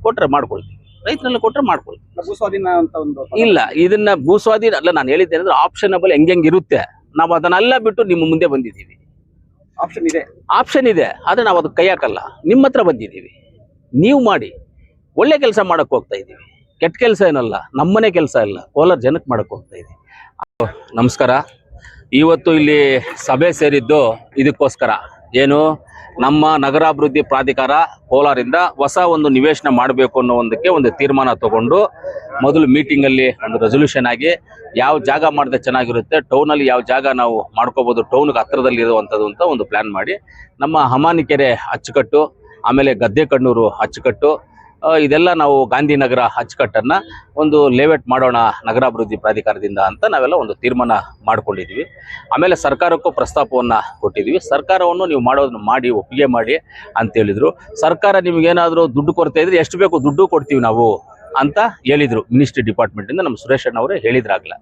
ಕೊಟ್ರೆ ಮಾಡ್ಕೊಳ್ತೀವಿ, ರೈತರೆಲ್ಲ ಕೊಟ್ರೆ ಮಾಡ್ಕೊಳ್ತೀವಿ. ಭೂಸ್ವಾಧೀನ ಅಂತ ಒಂದು ಇಲ್ಲ, ಇದನ್ನ ಭೂಸ್ವಾಧೀನ ಅಲ್ಲ, ನಾನು ಹೇಳಿದ್ದೇನೆ ಅಂದ್ರೆ ಆಪ್ಷನಬಲ್ ಹೆಂಗೆ ಇರುತ್ತೆ, ನಾವು ಅದನ್ನೆಲ್ಲ ಬಿಟ್ಟು ನಿಮ್ಮ ಮುಂದೆ ಬಂದಿದ್ದೀವಿ. ಆಪ್ಷನ್ ಇದೆ, ಆದ್ರೆ ನಾವು ಅದಕ್ಕೆ ಕೈ ಹಾಕಲ್ಲ. ನಿಮ್ಮ ಹತ್ರ ಬಂದಿದ್ದೀವಿ, ನೀವು ಮಾಡಿ. ಒಳ್ಳೆ ಕೆಲಸ ಮಾಡಕ್ ಹೋಗ್ತಾ ಇದ್ದೀವಿ, ಕೆಟ್ಟ ಕೆಲಸ ಏನಲ್ಲ, ನಮ್ಮನೆ ಕೆಲಸ ಇಲ್ಲ, ಕೋಲಾರ ಜನಕ್ಕೆ ಮಾಡಕ್ ಹೋಗ್ತಾ ಇದ್ದೀವಿ. ನಮಸ್ಕಾರ. ಇವತ್ತು ಇಲ್ಲಿ ಸಭೆ ಸೇರಿದ್ದು ಇದಕ್ಕೋಸ್ಕರ, ಏನು, ನಮ್ಮ ನಗರಾಭಿವೃದ್ಧಿ ಪ್ರಾಧಿಕಾರ ಕೋಲಾರಿಂದ ಹೊಸ ಒಂದು ನಿವೇಶನ ಮಾಡಬೇಕು ಅನ್ನೋ ಒಂದು ತೀರ್ಮಾನ ತಗೊಂಡು ಮೊದಲು ಮೀಟಿಂಗ್ ಅಲ್ಲಿ ಒಂದು ರೆಸೊಲ್ಯೂಷನ್ ಆಗಿ ಯಾವ ಜಾಗ ಮಾಡಿದ್ರೆ ಚೆನ್ನಾಗಿರುತ್ತೆ, ಟೌನ್ ಅಲ್ಲಿ ಯಾವ ಜಾಗ ನಾವು ಮಾಡ್ಕೋಬಹುದು, ಟೌನ್ಗೆ ಹತ್ರದಲ್ಲಿ ಇರುವಂಥದ್ದು ಅಂತ ಒಂದು ಪ್ಲಾನ್ ಮಾಡಿ ನಮ್ಮ ಹಮಾನಿಕೆರೆ ಅಚ್ಚುಕಟ್ಟು, ಆಮೇಲೆ ಗದ್ದೆಕಣ್ಣೂರು ಅಚ್ಚುಕಟ್ಟು, ಇದೆಲ್ಲ ನಾವು ಗಾಂಧಿನಗರ ಅಚ್ಚುಕಟ್ಟನ್ನ ಒಂದು ಲೇಔಟ್ ಮಾಡೋಣ ನಗರಾಭಿವೃದ್ಧಿ ಪ್ರಾಧಿಕಾರದಿಂದ ಅಂತ ನಾವೆಲ್ಲ ಒಂದು ತೀರ್ಮಾನ ಮಾಡ್ಕೊಂಡಿದ್ವಿ. ಆಮೇಲೆ ಸರ್ಕಾರಕ್ಕೂ ಪ್ರಸ್ತಾಪವನ್ನ ಕೊಟ್ಟಿದ್ವಿ. ಸರ್ಕಾರವನ್ನು ನೀವು ಮಾಡೋದನ್ನ ಮಾಡಿ, ಒಪ್ಪಿಗೆ ಮಾಡಿ ಅಂತ ಹೇಳಿದ್ರು. ಸರ್ಕಾರ ನಿಮ್ಗೇನಾದ್ರೂ ದುಡ್ಡು ಕೊರತೆ ಇದ್ರೆ ಎಷ್ಟು ಬೇಕು ದುಡ್ಡು ಕೊಡ್ತೀವಿ ನಾವು ಅಂತ ಹೇಳಿದ್ರು ಮಿನಿಸ್ಟ್ರಿ ಡಿಪಾರ್ಟ್ಮೆಂಟ್ ಇಂದ. ನಮ್ಮ ಸುರೇಶ್ ಅಣ್ಣ ಅವರೇ ಹೇಳಿದ್ರಾಗಲ್ಲ.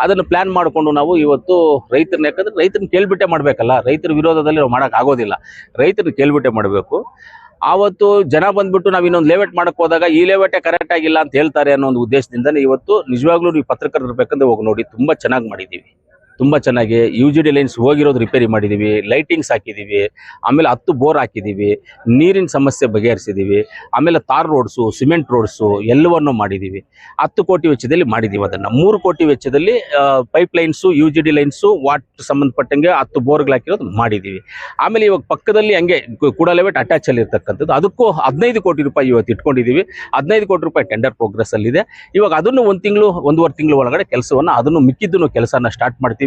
ಅದನ್ನು ಪ್ಲಾನ್ ಮಾಡಿಕೊಂಡು ನಾವು ಇವತ್ತು ರೈತರನ್ನ, ಯಾಕಂದ್ರೆ ರೈತರನ್ನ ಕೇಳ್ಬಿಟ್ಟೆ ಮಾಡ್ಬೇಕಲ್ಲ, ರೈತರ ವಿರೋಧದಲ್ಲಿ ನಾವು ಮಾಡಕ್ ಆಗೋದಿಲ್ಲ, ರೈತರನ್ನ ಕೇಳ್ಬಿಟ್ಟೆ ಮಾಡಬೇಕು. ಆವತ್ತು ಜನ ಬಂದ್ಬಿಟ್ಟು ನಾವು ಇನ್ನೊಂದು ಲೇಔಟ್ ಮಾಡಕ್ ಹೋದಾಗ ಈ ಲೇಔಟೇ ಕರೆಕ್ಟ್ ಆಗಿಲ್ಲ ಅಂತ ಹೇಳ್ತಾರೆ ಅನ್ನೋ ಒಂದು ಉದ್ದೇಶದಿಂದನೇ ಇವತ್ತು ನಿಜವಾಗ್ಲೂ ನೀವು ಪತ್ರಕರ್ತರು ಇರ್ಬೇಕಂದ್ರೆ ಹೋಗಿ ನೋಡಿ, ತುಂಬಾ ಚೆನ್ನಾಗಿ ಮಾಡಿದ್ದೀವಿ. ತುಂಬ ಚೆನ್ನಾಗಿ UGD ಲೈನ್ಸ್ ಹೋಗಿರೋದು ರಿಪೇರಿ ಮಾಡಿದ್ದೀವಿ, ಲೈಟಿಂಗ್ಸ್ ಹಾಕಿದ್ದೀವಿ, ಆಮೇಲೆ 10 ಬೋರ್ ಹಾಕಿದ್ದೀವಿ, ನೀರಿನ ಸಮಸ್ಯೆ ಬಗೆಹರಿಸಿದ್ದೀವಿ, ಆಮೇಲೆ ತಾರ್ ರೋಡ್ಸು, ಸಿಮೆಂಟ್ ರೋಡ್ಸು ಎಲ್ಲವನ್ನು ಮಾಡಿದ್ದೀವಿ. 10 ಕೋಟಿ ವೆಚ್ಚದಲ್ಲಿ ಮಾಡಿದ್ದೀವಿ. ಅದನ್ನು 3 ಕೋಟಿ ವೆಚ್ಚದಲ್ಲಿ pipe lines, UGD lines, water ಸಂಬಂಧಪಟ್ಟಂಗೆ 10 ಬೋರ್ಗಳು ಹಾಕಿರೋದು ಮಾಡಿದ್ದೀವಿ. ಆಮೇಲೆ ಇವಾಗ ಪಕ್ಕದಲ್ಲಿ ಹಂಗೆ ಕೂಡ ಲೆವೆಟ್ ಅಟ್ಯಾಚ್ ಅಲ್ಲಿ ಇರ್ತಕ್ಕಂಥದ್ದು, ಅದಕ್ಕೂ 15 ಕೋಟಿ ರೂಪಾಯಿ ಇವತ್ತು ಇಟ್ಕೊಂಡಿದ್ದೀವಿ. 15 ಕೋಟಿ ರೂಪಾಯಿ ಟೆಂಡರ್ ಪ್ರೋಗ್ರೆಸ್ ಅಲ್ಲಿದೆ. ಇವಾಗ ಅದನ್ನು 1 ತಿಂಗಳು 1.5 ತಿಂಗಳು ಒಳಗಡೆ ಕೆಲಸವನ್ನು, ಅದನ್ನು ಮಿಕ್ಕಿದ್ದನ್ನು ಕೆಲಸನ ಸ್ಟಾರ್ಟ್ ಮಾಡ್ತೀವಿ.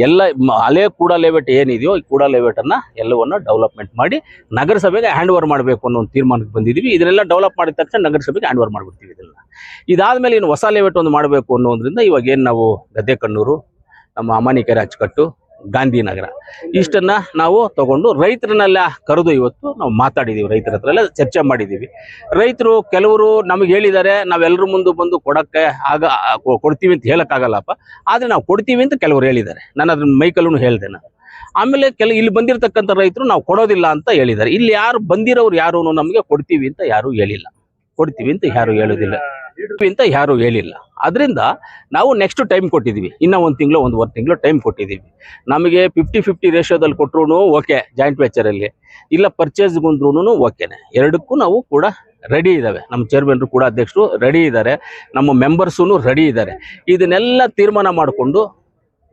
ಎಲ್ಲ ಹಳೆ ಕೂಡ ಲೇಔಟ್ ಏನಿದೆಯೋ ಈ ಕೂಡ ಲೇಔಟ್ ಅನ್ನ ಎಲ್ಲವನ್ನ ಡೆವಲಪ್ಮೆಂಟ್ ಮಾಡಿ ನಗರಸಭೆಗೆ ಹ್ಯಾಂಡ್ ಓವರ್ ಮಾಡಬೇಕು ಅನ್ನೋ ಒಂದು ತೀರ್ಮಾನಕ್ಕೆ ಬಂದಿದ್ದೀವಿ. ಇದನ್ನೆಲ್ಲ ಡೆವಲಪ್ ಮಾಡಿದ ತಕ್ಷಣ ನಗರಸಭೆಗೆ ಹ್ಯಾಂಡ್ ಓವರ್ ಮಾಡ್ಬಿಡ್ತೀವಿ. ಇದೆಲ್ಲ ಇದಾದ್ಮೇಲೆ ಇನ್ನು ಹೊಸ ಲೇಔಟ್ ಒಂದು ಮಾಡಬೇಕು ಅನ್ನೋದ್ರಿಂದ ಇವಾಗ ಏನು ನಾವು ಗದ್ದೆಕಣ್ಣೂರು, ನಮ್ಮ ಅಮಾನಿಕೆರೆ ಅಚ್ಚುಕಟ್ಟು, ಗಾಂಧಿನಗರ ಇಷ್ಟನ್ನ ನಾವು ತಗೊಂಡು ರೈತರನ್ನೆಲ್ಲ ಕರೆದು ಇವತ್ತು ನಾವು ಮಾತಾಡಿದೀವಿ. ರೈತರ ಹತ್ರ ಎಲ್ಲ ಚರ್ಚೆ ಮಾಡಿದೀವಿ. ರೈತರು ಕೆಲವರು ನಮಗೆ ಹೇಳಿದ್ದಾರೆ, ನಾವೆಲ್ಲರೂ ಮುಂದೆ ಬಂದು ಕೊಡಕ್ಕೆ ಕೊಡ್ತೀವಿ ಅಂತ ಹೇಳಕ್ಕಾಗಲ್ಲಪ್ಪ, ಆದ್ರೆ ನಾವು ಕೊಡ್ತೀವಿ ಅಂತ ಕೆಲವರು ಹೇಳಿದ್ದಾರೆ. ನಾನು ಅದನ್ನ ಮೈಕಲ್ಲೂ ಹೇಳ್ದೆ ನಾನು. ಆಮೇಲೆ ಇಲ್ಲಿ ಬಂದಿರತಕ್ಕಂಥ ರೈತರು ನಾವು ಕೊಡೋದಿಲ್ಲ ಅಂತ ಹೇಳಿದ್ದಾರೆ. ಇಲ್ಲಿ ಯಾರು ಬಂದಿರೋರು ಯಾರು ನಮಗೆ ಕೊಡ್ತೀವಿ ಅಂತ ಯಾರು ಹೇಳಿಲ್ಲ, ಕೊಡ್ತೀವಿ ಅಂತ ಯಾರು ಹೇಳೋದಿಲ್ಲ ಅಂತ ಯಾರು ಹೇಳಿಲ್ಲ. ಅದರಿಂದ ನಾವು ನೆಕ್ಸ್ಟ್ ಟೈಮ್ ಕೊಟ್ಟಿದ್ದೀವಿ, ಇನ್ನ 1 ತಿಂಗಳು 1.5 ತಿಂಗಳು ಟೈಮ್ ಕೊಟ್ಟಿದ್ದೀವಿ. ನಮಗೆ 50-50 ರೇಷಿಯೋದಲ್ಲಿ ಕೊಟ್ಟರು ಓಕೆ, ಜಾಯಿಂಟ್ ವೆಂಚರಲ್ಲಿ ಇಲ್ಲ ಪರ್ಚೇಸ್ಗೊಂಡ್ರು ಓಕೆನೆ. ಎರಡಕ್ಕೂ ನಾವು ಕೂಡ ರೆಡಿ ಇದ್ದಾವೆ. ನಮ್ಮ ಚೇರ್ಮನ್ರು ಕೂಡ ಅಧ್ಯಕ್ಷರು ರೆಡಿ ಇದ್ದಾರೆ, ನಮ್ಮ ಮೆಂಬರ್ಸೂ ರೆಡಿ ಇದ್ದಾರೆ. ಇದನ್ನೆಲ್ಲ ತೀರ್ಮಾನ ಮಾಡಿಕೊಂಡು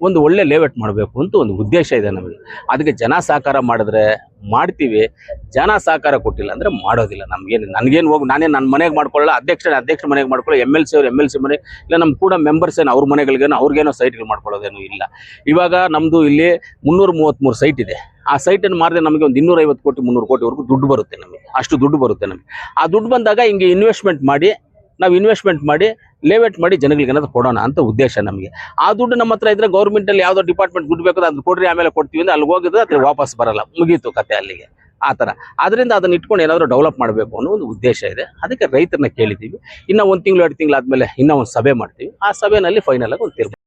ಒಂದು ಒಳ್ಳೆ ಲೇಔಟ್ ಮಾಡಬೇಕು ಅಂತ ಒಂದು ಉದ್ದೇಶ ಇದೆ ನಮಗೆ. ಅದಕ್ಕೆ ಜನ ಸಹಕಾರ ಮಾಡಿದ್ರೆ ಮಾಡ್ತೀವಿ, ಜನ ಸಹಕಾರ ಕೊಟ್ಟಿಲ್ಲ ಅಂದ್ರೆ ಮಾಡೋದಿಲ್ಲ. ನನಗೇನು ಹೋಗಿ ನಾನೇ ನನ್ನ ಮನೆಗೆ ಮಾಡ್ಕೊಳ್ಳಲ್ಲ, ಅಧ್ಯಕ್ಷ ಮನೆಗೆ ಮಾಡ್ಕೊಳ್ಳೋ, MLC ಅವ್ರು MLC ಮನೆ, ಇಲ್ಲ ನಮ್ಮ ಕೂಡ ಮೆಂಬರ್ಸ್ ಏನು ಅವ್ರ ಮನೆಗಳಿಗೇನೋ ಅವ್ರಿಗೇನೋ ಸೈಟ್ಗಳು ಮಾಡ್ಕೊಳ್ಳೋದೇನು ಇಲ್ಲ. ಇವಾಗ ನಮ್ಮದು ಇಲ್ಲಿ 333 ಸೈಟ್ ಇದೆ. ಆ ಸೈಟನ್ನು ಮಾರಿದ್ರೆ ನಮಗೆ ಒಂದು 250 ಕೋಟಿ 300 ಕೋಟಿವರೆಗೂ ದುಡ್ಡು ಬರುತ್ತೆ ನಮಗೆ, ಅಷ್ಟು ದುಡ್ಡು ಬರುತ್ತೆ ನಮಗೆ. ಆ ದುಡ್ಡು ಬಂದಾಗ ಹಿಂಗೆ ಇನ್ವೆಸ್ಟ್ಮೆಂಟ್ ಮಾಡಿ ಲೇಔಟ್ ಮಾಡಿ ಜನಗಳಿಗೆ ಏನಾದ್ರು ಕೊಡೋಣ ಅಂತ ಉದ್ದೇಶ ನಮಗೆ. ಆ ದುಡ್ಡು ನಮ್ಮ ಹತ್ರ ಇದ್ರೆ ಗೌರ್ಮೆಂಟಲ್ಲಿ ಯಾವುದೋ ಡಿಪಾರ್ಟ್ಮೆಂಟ್ ದುಡ್ಡು ಬೇಕು ಅದನ್ನ ಕೊಡ್ರಿ, ಆಮೇಲೆ ಕೊಡ್ತೀವಿ ಅಂದ್ರೆ ಅಲ್ಲಿ ಹೋಗಿದ್ರೆ ಅದ್ರ ವಾಪಸ್ ಬರಲ್ಲ, ಮುಗೀತು ಕತೆ ಅಲ್ಲಿಗೆ. ಆ ಥರ ಅದರಿಂದ ಅದನ್ನ ಇಟ್ಕೊಂಡು ಏನಾದರೂ ಡೆವಲಪ್ ಮಾಡಬೇಕು ಅನ್ನೋ ಒಂದು ಉದ್ದೇಶ ಇದೆ. ಅದಕ್ಕೆ ರೈತರನ್ನ ಕೇಳಿದ್ದೀವಿ. ಇನ್ನು 1 ತಿಂಗಳು 2 ತಿಂಗಳು ಆದಮೇಲೆ ಇನ್ನೂ ಒಂದು ಸಭೆ ಮಾಡ್ತೀವಿ. ಆ ಸಭೆಯಲ್ಲಿ ಫೈನಲ್ ಆಗಿ ಒಂದು ತೀರ್ಮಾನ